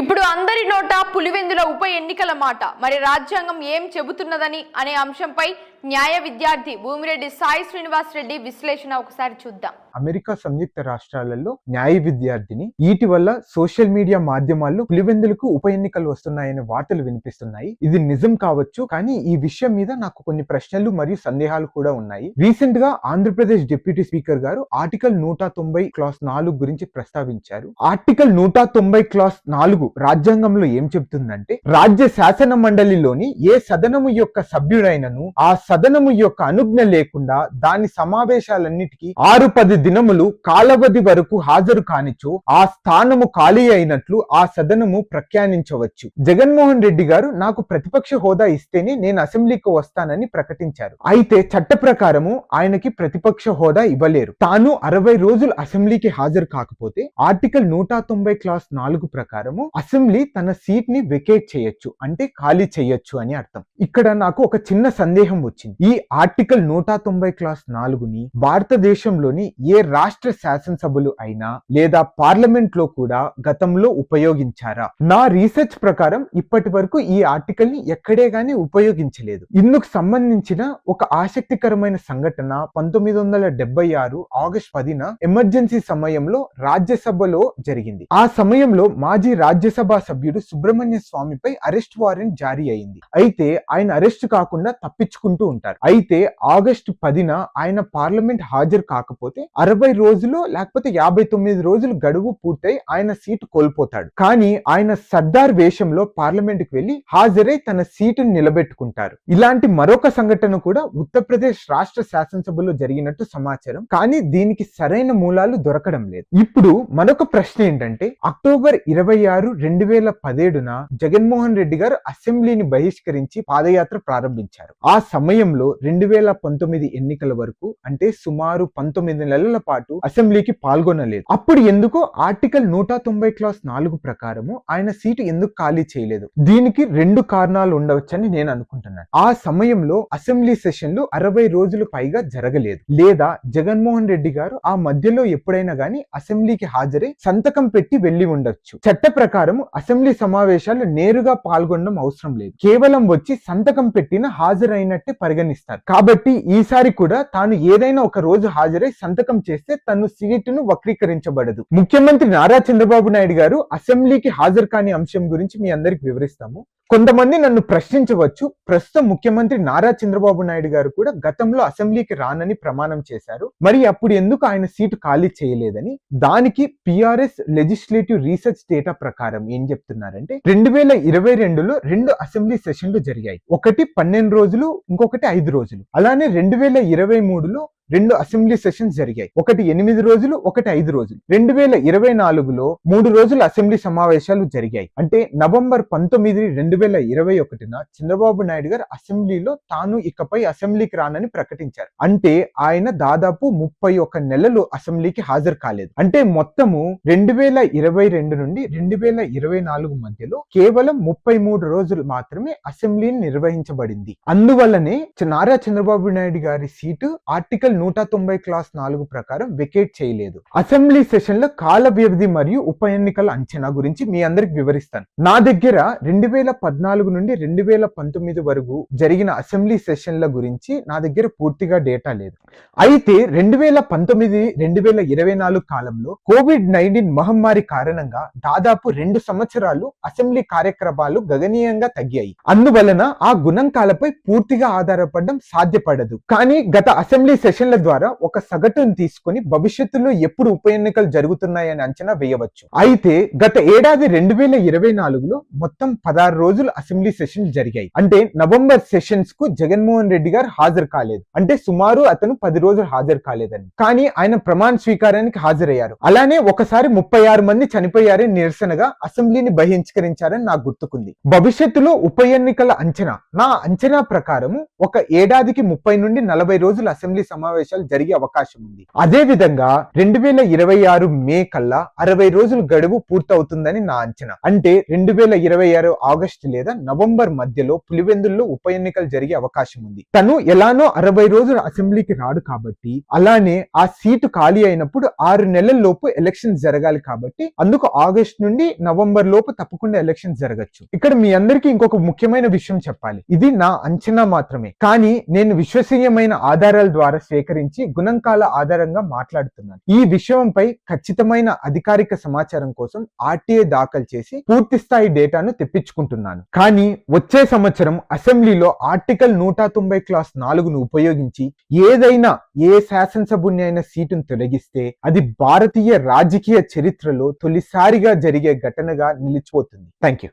ఇప్పుడు అందరి నోట పులివెందుల ఉప ఎన్నికల మాట. మరి రాజ్యాంగం ఏం చెబుతున్నదని అనే అంశంపై న్యాయ విద్యార్థి భూమిరెడ్డి సాయి శ్రీనివాస్ రెడ్డి విశ్లేషణ ఒకసారి చూద్దాం. అమెరికా సంయుక్త రాష్ట్రాలలో న్యాయ విద్యార్థిని ఇటీవల సోషల్ మీడియా మాధ్యమాల్లో పులివెందులకు ఉప ఎన్నికలు వస్తున్నాయనే వార్తలు వినిపిస్తున్నాయి. ఇది నిజం కావచ్చు, కానీ ఈ విషయం మీద నాకు కొన్ని ప్రశ్నలు మరియు సందేహాలు కూడా ఉన్నాయి. రీసెంట్ గా ఆంధ్రప్రదేశ్ డిప్యూటీ స్పీకర్ గారు ఆర్టికల్ 190 క్లాస్ 4 గురించి ప్రస్తావించారు. ఆర్టికల్ 190 క్లాస్ 4 రాజ్యాంగంలో ఏం చెబుతుందంటే, రాజ్య శాసన మండలిలోని ఏ సదనము యొక్క సభ్యుడైనను ఆ సదనము యొక్క అనుజ్ఞ లేకుండా దాని సమావేశాలన్నిటికీ 6-10 దినములు కాలవధి వరకు హాజరు కానిచో ఆ స్థానము ఖాళీ అయినట్లు ఆ సదనము ప్రఖ్యానించవచ్చు. జగన్మోహన్ రెడ్డి గారు నాకు ప్రతిపక్ష హోదా ఇస్తేనే నేను అసెంబ్లీకి వస్తానని ప్రకటించారు. అయితే చట్ట ప్రకారము ఆయనకి ప్రతిపక్ష హోదా ఇవ్వలేరు. తాను 60 రోజులు అసెంబ్లీకి హాజరు కాకపోతే ఆర్టికల్ 190 క్లాస్ 4 ప్రకారము అసెంబ్లీ తన సీట్ ని వెకేట్ చేయొచ్చు, అంటే ఖాళీ చేయొచ్చు అని అర్థం. ఇక్కడ నాకు ఒక చిన్న సందేహం వచ్చింది. ఈ ఆర్టికల్ 190 క్లాస్ 4ని భారతదేశంలోని ఏ రాష్ట్ర శాసనసభలు అయినా లేదా పార్లమెంట్ లో కూడా గతంలో ఉపయోగించారా? నా రీసెర్చ్ ప్రకారం ఇప్పటి వరకు ఈ ఆర్టికల్ ని ఎక్కడే గానీ ఉపయోగించలేదు. ఇందుకు సంబంధించిన ఒక ఆసక్తికరమైన సంఘటన 1976 ఆగస్టు 10న ఎమర్జెన్సీ సమయంలో రాజ్యసభలో జరిగింది. ఆ సమయంలో మాజీ రాజ్యసభ సభ్యుడు సుబ్రహ్మణ్య స్వామిపై అరెస్ట్ వారెంట్ జారీ అయింది. అయితే ఆయన అరెస్ట్ కాకుండా తప్పించుకుంటూ ఉంటారు. అయితే ఆగస్టు 10న ఆయన పార్లమెంట్ హాజరు కాకపోతే 60 రోజులు లేకపోతే 59 రోజులు గడువు పూర్తయి ఆయన సీటు కోల్పోతాడు. కానీ ఆయన సర్దార్ వేషంలో పార్లమెంట్ కి వెళ్లి హాజరై తన సీటును నిలబెట్టుకుంటారు. ఇలాంటి మరొక సంఘటన కూడా ఉత్తరప్రదేశ్ రాష్ట్ర శాసనసభలో జరిగినట్టు సమాచారం, కానీ దీనికి సరైన మూలాలు దొరకడం లేదు. ఇప్పుడు మరొక ప్రశ్న ఏంటంటే, అక్టోబర్ 26, 2017న జగన్మోహన్ రెడ్డి గారు అసెంబ్లీని బహిష్కరించి పాదయాత్ర ప్రారంభించారు. ఆ సమయంలో 2019 ఎన్నికల వరకు, అంటే సుమారు 19 నెలల పాటు అసెంబ్లీకి పాల్గొనలేదు. అప్పుడు ఎందుకు ఆర్టికల్ 190 క్లాస్ 4 ప్రకారము ఆయన సీటు ఎందుకు ఖాళీ చేయలేదు? దీనికి 2 కారణాలు ఉండవచ్చని నేను అనుకుంటున్నాను. ఆ సమయంలో అసెంబ్లీ సెషన్లు 60 రోజులు పైగా జరగలేదు, లేదా జగన్మోహన్ రెడ్డి గారు ఆ మధ్యలో ఎప్పుడైనా గానీ అసెంబ్లీకి హాజరై సంతకం పెట్టి వెళ్లి ఉండొచ్చు. చట్ట ప్రకారం అసెంబ్లీ సమావేశాలు నేరుగా పాల్గొనడం అవసరం లేదు, కేవలం వచ్చి సంతకం పెట్టిన హాజరైనట్టే పరిగణిస్తారు. కాబట్టి ఈసారి కూడా తాను ఏదైనా ఒక రోజు హాజరై సంతకం చేస్తే తను సీటును వక్రీకరించబడదు. ముఖ్యమంత్రి నారా చంద్రబాబు నాయుడు గారు అసెంబ్లీకి హాజరు కాని అంశం గురించి మీ అందరికి వివరిస్తాము. కొంతమంది నన్ను ప్రశ్నించవచ్చు, ప్రస్తుతం ముఖ్యమంత్రి నారా చంద్రబాబు నాయుడు గారు కూడా గతంలో అసెంబ్లీకి రానని ప్రమాణం చేశారు, మరి అప్పుడు ఎందుకు ఆయన సీటు ఖాళీ చేయలేదని. దానికి పిఆర్ఎస్ లెజిస్లేటివ్ రీసెర్చ్ డేటా ప్రకారం ఏం చెప్తున్నారంటే, 2022లో 2 అసెంబ్లీ సెషన్లు జరిగాయి. ఒకటి 12 రోజులు, ఇంకొకటి 5 రోజులు. అలానే 2023లో 2 అసెంబ్లీ సెషన్స్ జరిగాయి. ఒకటి 8 రోజులు, ఒకటి 5 రోజులు. 2024లో 3 రోజులు అసెంబ్లీ సమావేశాలు జరిగాయి. అంటే నవంబర్ 19, 2021న చంద్రబాబు నాయుడు గారు అసెంబ్లీలో తాను ఇకపై అసెంబ్లీకి రానని ప్రకటించారు. అంటే ఆయన దాదాపు 31 నెలలు అసెంబ్లీకి హాజరు కాలేదు. అంటే మొత్తము 2022 నుండి 2024 మధ్యలో కేవలం 33 రోజులు మాత్రమే అసెంబ్లీని నిర్వహించబడింది. అందువల్లనే నారా చంద్రబాబు నాయుడు గారి సీటు ఆర్టికల్ 190 క్లాస్ 4 ప్రకారం వెకేట్ చేయలేదు. అసెంబ్లీ సెషన్ల కాల వ్యవధి మరియు ఉప ఎన్నికల అంచనా గురించి మీ అందరికి వివరిస్తాను. నా దగ్గర 2014 నుండి 2019 వరకు జరిగిన అసెంబ్లీ సెషన్ల గురించి నా దగ్గర పూర్తిగా డేటా లేదు. అయితే 2019, 2024 కాలంలో కోవిడ్-19 మహమ్మారి కారణంగా దాదాపు 2 సంవత్సరాలు అసెంబ్లీ కార్యక్రమాలు గణనీయంగా తగ్గాయి. అందువలన ఆ గుణాంకాలపై పూర్తిగా ఆధారపడడం సాధ్యపడదు. కానీ గత అసెంబ్లీ సెషన్ ద్వారా ఒక సగటును తీసుకుని భవిష్యత్తులో ఎప్పుడు ఉప ఎన్నికలు జరుగుతున్నాయని అంచనా వేయవచ్చు. అయితే గత ఏడాది 2024లో మొత్తం 16 రోజులు అసెంబ్లీ సెషన్స్ జరిగాయి. అంటే నవంబర్ సెషన్స్ కు జగన్మోహన్ రెడ్డి గారు హాజరు కాలేదు, అంటే సుమారు అతను 10 రోజులు హాజరు కాలేదని. కానీ ఆయన ప్రమాణ స్వీకారానికి హాజరయ్యారు. అలానే ఒకసారి 36 మంది చనిపోయారని నిరసనగా అసెంబ్లీని బహిష్కరించారని నాకు గుర్తుకుంది. భవిష్యత్తులో ఉప ఎన్నికల అంచనా, నా అంచనా ప్రకారం ఒక ఏడాదికి 30 నుండి 40 రోజులు అసెంబ్లీ సమావేశం సమావేశాలు జరిగే అవకాశం ఉంది. అదే విధంగా 2026 మే కల్లా 60 రోజులు గడువు పూర్తవుతుందని నా అంచనా. అంటే 2026 ఆగస్టు లేదా నవంబర్ మధ్యలో పులివెందుల్లో ఉప ఎన్నికలు జరిగే అవకాశం ఉంది. తను ఎలానో 60 రోజులు అసెంబ్లీకి రాడు కాబట్టి, అలానే ఆ సీటు ఖాళీ అయినప్పుడు 6 నెలల లోపు ఎలక్షన్ జరగాలి కాబట్టి, అందుకు ఆగస్ట్ నుండి నవంబర్ లోపు తప్పకుండా ఎలక్షన్ జరగచ్చు. ఇక్కడ మీ అందరికీ ఇంకొక ముఖ్యమైన విషయం చెప్పాలి. ఇది నా అంచనా మాత్రమే, కానీ నేను విశ్వసనీయమైన ఆధారాల ద్వారా స్వీకరించి గుణాంకాల ఆధారంగా మాట్లాడుతున్నాను. ఈ విషయంపై ఖచ్చితమైన అధికారిక సమాచారం కోసం ఆర్టీఐ దాఖలు చేసి పూర్తి స్థాయి డేటాను తెప్పించుకుంటున్నాను. కానీ వచ్చే సంవత్సరం అసెంబ్లీలో ఆర్టికల్ 190 క్లాస్ 4ను ఉపయోగించి ఏదైనా ఏ శాసనసభ్యుని అయిన సీటును తొలగిస్తే అది భారతీయ రాజకీయ చరిత్రలో తొలిసారిగా జరిగే ఘటనగా నిలిచిపోతుంది. Thank you.